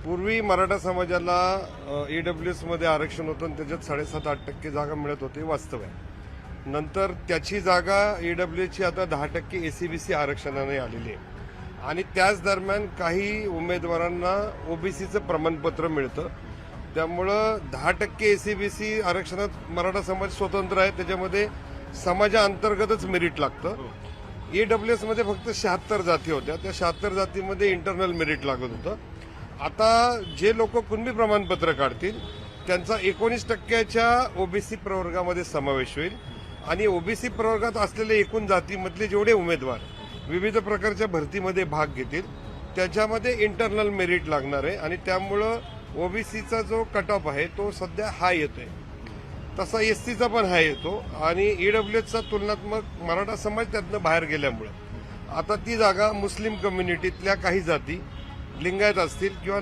पूर्वी मराठा समाजाला ईडब्ल्यूएस मध्ये आरक्षण होतं आणि त्याच्यात 7.5-8% जागा मिळत होती, वास्तव आहे. नंतर त्याची जागा ईडब्ल्यूएसची आता 10% एसीबीसी आरक्षणाने आलेली आहे आणि त्याच दरम्यान काही उमेदवारांना ओबीसीचं प्रमाणपत्र मिळतं. त्यामुळं 10% एसीबीसी आरक्षणात मराठा समाज स्वतंत्र आहे, त्याच्यामध्ये समाजाअंतर्गतच मेरिट लागतं. ईडब्ल्यूएस मध्ये फक्त 76 जाती होत्या, त्या 76 जातीमध्ये इंटरनल मेरिट लागत होतं. आता जे लोक कुणबी प्रमाणपत्र काढतील त्यांचा 19%च्या ओबीसी प्रवर्गामध्ये समावेश होईल आणि ओबीसी प्रवर्गात असलेले एकूण जातीमधले जेवढे उमेदवार विविध प्रकारच्या भरतीमध्ये भाग घेतील त्याच्यामध्ये इंटरनल मेरिट लागणार आहे आणि त्यामुळं ओबीसीचा जो कट ऑफ आहे तो सध्या हाय येतोय, तसा एससीचा पण हाय येतो आणि ईडब्ल्यूएसचा तुलनात्मक मराठा समाज त्यातनं बाहेर गेल्यामुळं आता ती जागा मुस्लिम कम्युनिटीतल्या काही जाती, लिंगायत असतील किंवा